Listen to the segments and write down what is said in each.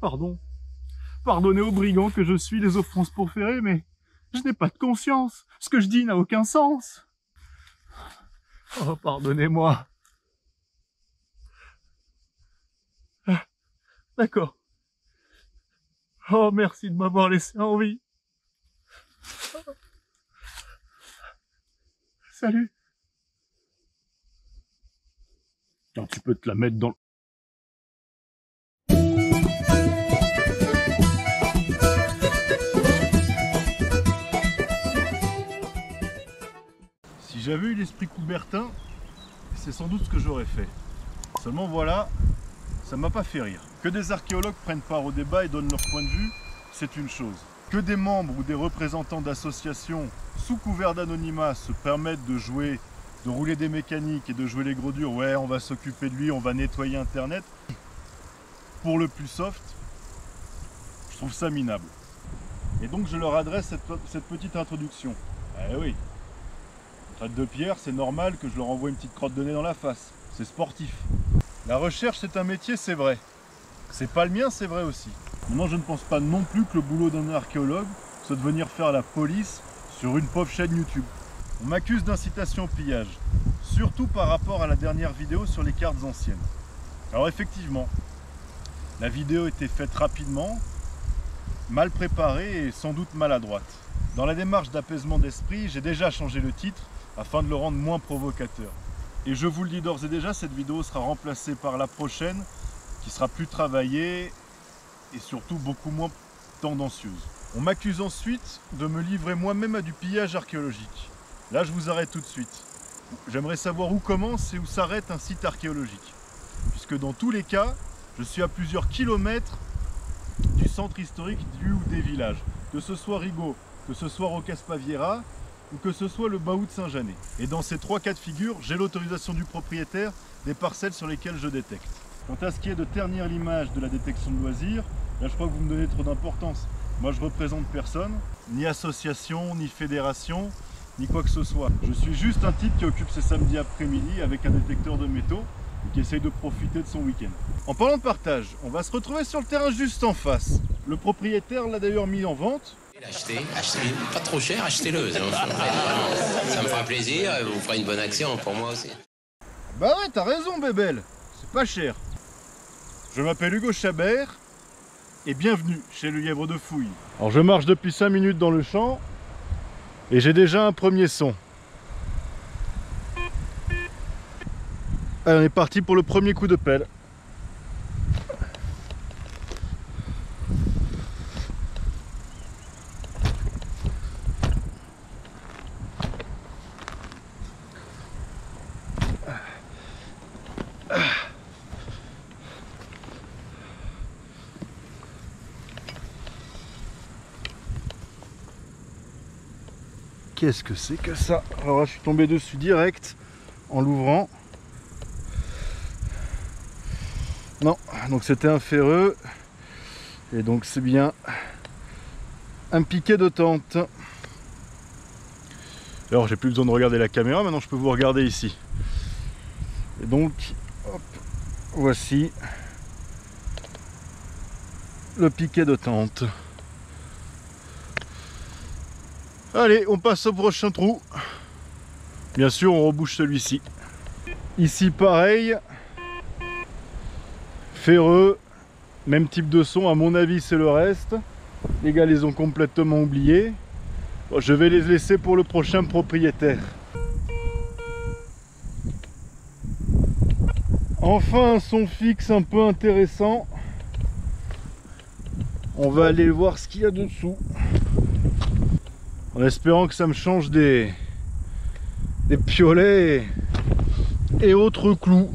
Pardon. Pardonnez aux brigands que je suis, les offrances pour ferrer, mais je n'ai pas de conscience. Ce que je dis n'a aucun sens. Oh, pardonnez-moi. Ah, d'accord. Oh, merci de m'avoir laissé en vie. Salut. Tiens, tu peux te la mettre dans le... Si j'avais eu l'esprit Coubertin, c'est sans doute ce que j'aurais fait. Seulement voilà, ça m'a pas fait rire. Que des archéologues prennent part au débat et donnent leur point de vue, c'est une chose. Que des membres ou des représentants d'associations, sous couvert d'anonymat, se permettent de jouer, de rouler des mécaniques et de jouer les gros durs, ouais, on va s'occuper de lui, on va nettoyer Internet, pour le plus soft, je trouve ça minable. Et donc je leur adresse cette petite introduction. Eh oui, traite de pierre, c'est normal que je leur envoie une petite crotte de nez dans la face. C'est sportif. La recherche, c'est un métier, c'est vrai. C'est pas le mien, c'est vrai aussi. Maintenant, je ne pense pas non plus que le boulot d'un archéologue, c'est de venir faire la police sur une pauvre chaîne YouTube. On m'accuse d'incitation au pillage, surtout par rapport à la dernière vidéo sur les cartes anciennes. Alors effectivement, la vidéo était faite rapidement, mal préparée et sans doute maladroite. Dans la démarche d'apaisement d'esprit, j'ai déjà changé le titre afin de le rendre moins provocateur. Et je vous le dis d'ores et déjà, cette vidéo sera remplacée par la prochaine, qui sera plus travaillée et surtout beaucoup moins tendancieuse. On m'accuse ensuite de me livrer moi-même à du pillage archéologique. Là, je vous arrête tout de suite. J'aimerais savoir où commence et où s'arrête un site archéologique. Puisque dans tous les cas, je suis à plusieurs kilomètres du centre historique du ou des villages. Que ce soit Rigaud, que ce soit Rocaspaviera, ou que ce soit le Baou de Saint-Janet. Et dans ces trois cas de figure, j'ai l'autorisation du propriétaire des parcelles sur lesquelles je détecte. Quant à ce qui est de ternir l'image de la détection de loisirs, là je crois que vous me donnez trop d'importance. Moi je représente personne, ni association, ni fédération, ni quoi que ce soit. Je suis juste un type qui occupe ses samedis après-midi avec un détecteur de métaux et qui essaye de profiter de son week-end. En parlant de partage, on va se retrouver sur le terrain juste en face. Le propriétaire l'a d'ailleurs mis en vente. Achetez, pas trop cher, achetez-le. Ça me fera plaisir, vous ferez une bonne action pour moi aussi. Bah ouais, t'as raison Bébel, c'est pas cher. Je m'appelle Hugo Chabert et bienvenue chez le Lièvre de Fouille. Alors je marche depuis 5 minutes dans le champ et j'ai déjà un premier son. Allez, on est parti pour le premier coup de pelle. Qu'est-ce que c'est que ça? Alors là, je suis tombé dessus direct en l'ouvrant. Non, donc c'était un ferreux. Et donc c'est bien un piquet de tente. Alors j'ai plus besoin de regarder la caméra, maintenant je peux vous regarder ici. Et donc, hop, voici le piquet de tente. Allez, on passe au prochain trou. Bien sûr, on rebouche celui-ci. Ici, pareil. Ferreux. Même type de son, à mon avis, c'est le reste. Les gars les ont complètement oubliés. Bon, je vais les laisser pour le prochain propriétaire. Enfin un son fixe un peu intéressant. On va aller voir ce qu'il y a dessous. En espérant que ça me change des piolets et autres clous.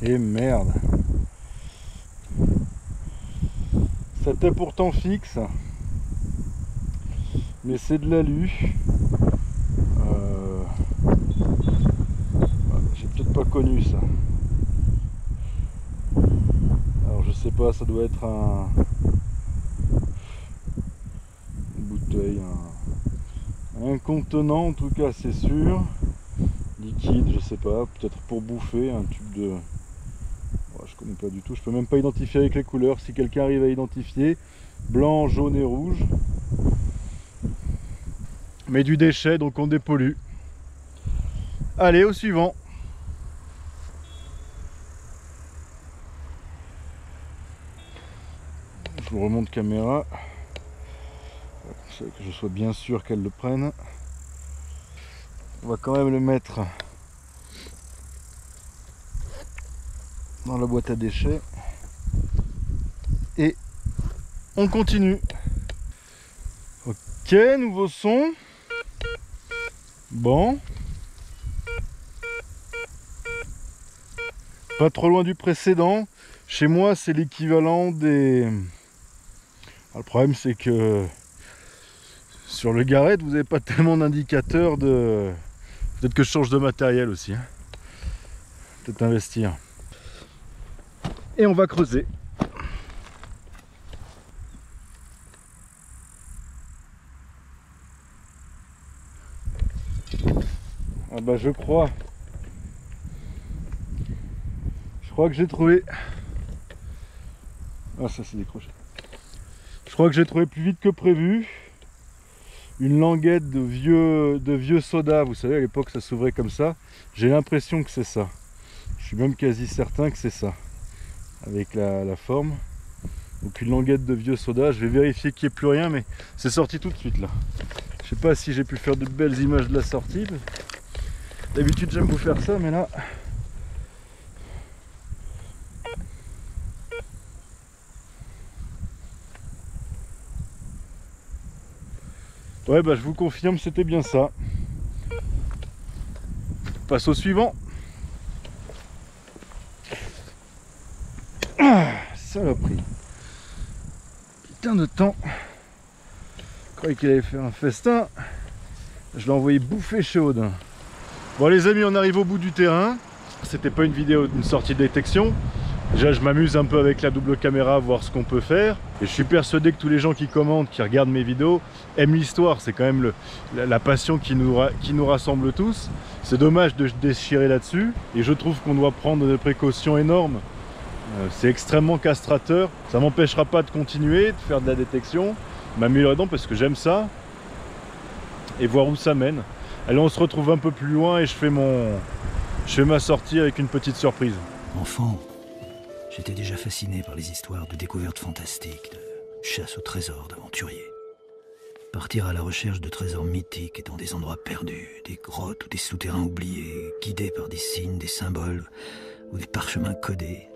Et merde. C'était pourtant fixe. Mais c'est de l'alu. J'ai peut-être pas connu ça. Alors je sais pas, ça doit être une bouteille, un contenant en tout cas, c'est sûr. Liquide, je sais pas, peut-être pour bouffer, un tube de... je connais pas du tout, je peux même pas identifier avec les couleurs. Si quelqu'un arrive à identifier, blanc, jaune et rouge. Mais du déchet, donc on dépollue. Allez, au suivant. Je vous remonte caméra. Que je sois bien sûr qu'elle le prenne. On va quand même le mettre dans la boîte à déchets. Et on continue. Ok, nouveau son. Bon. Pas trop loin du précédent. Chez moi, c'est l'équivalent des... Alors, le problème, c'est que sur le Garrett, vous n'avez pas tellement d'indicateurs de... Peut-être que je change de matériel aussi. Hein. Peut-être investir. Et on va creuser. Ah bah je crois que j'ai trouvé. Ah ça c'est décroché. Je crois que j'ai trouvé plus vite que prévu une languette de vieux soda. Vous savez à l'époque ça s'ouvrait comme ça. J'ai l'impression que c'est ça. Je suis même quasi certain que c'est ça. Avec la forme. Donc une languette de vieux soda. Je vais vérifier qu'il n'y ait plus rien, mais c'est sorti tout de suite là. Je sais pas si j'ai pu faire de belles images de la sortie. D'habitude j'aime vous faire ça, mais là... Ouais bah je vous confirme, c'était bien ça. On passe au suivant. Ah, saloperie. Putain de temps. Je croyais qu'il allait faire un festin. Je l'ai envoyé bouffer chez Odin. Bon les amis, on arrive au bout du terrain. C'était pas une vidéo d'une sortie de détection. Déjà je m'amuse un peu avec la double caméra, voir ce qu'on peut faire. Et je suis persuadé que tous les gens qui commentent, qui regardent mes vidéos, aiment l'histoire. C'est quand même la passion qui nous rassemble tous. C'est dommage de se déchirer là-dessus. Et je trouve qu'on doit prendre des précautions énormes. C'est extrêmement castrateur. Ça m'empêchera pas de continuer, de faire de la détection, m'améliorer dedans parce que j'aime ça. Et voir où ça mène. Allez, on se retrouve un peu plus loin et je fais ma sortie avec une petite surprise. Enfant, j'étais déjà fasciné par les histoires de découvertes fantastiques, de chasse au trésor d'aventuriers. Partir à la recherche de trésors mythiques et dans des endroits perdus, des grottes ou des souterrains oubliés, guidés par des signes, des symboles ou des parchemins codés.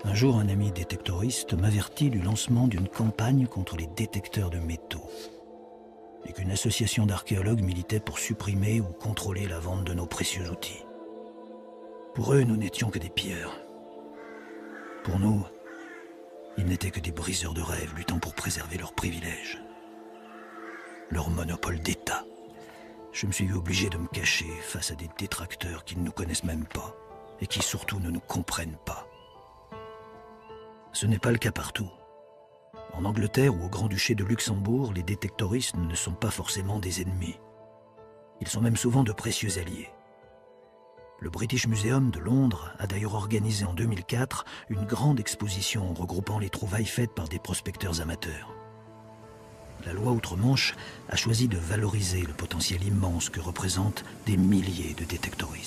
Un jour, un ami détectoriste m'avertit du lancement d'une campagne contre les détecteurs de métaux et qu'une association d'archéologues militait pour supprimer ou contrôler la vente de nos précieux outils. Pour eux, nous n'étions que des pilleurs. Pour nous, ils n'étaient que des briseurs de rêves luttant pour préserver leurs privilèges, leur monopole d'État. Je me suis vu obligé de me cacher face à des détracteurs qui ne nous connaissent même pas et qui surtout ne nous comprennent pas. Ce n'est pas le cas partout. En Angleterre ou au Grand-Duché de Luxembourg, les détectoristes ne sont pas forcément des ennemis. Ils sont même souvent de précieux alliés. Le British Museum de Londres a d'ailleurs organisé en 2004 une grande exposition regroupant les trouvailles faites par des prospecteurs amateurs. La loi Outre-Manche a choisi de valoriser le potentiel immense que représentent des milliers de détectoristes.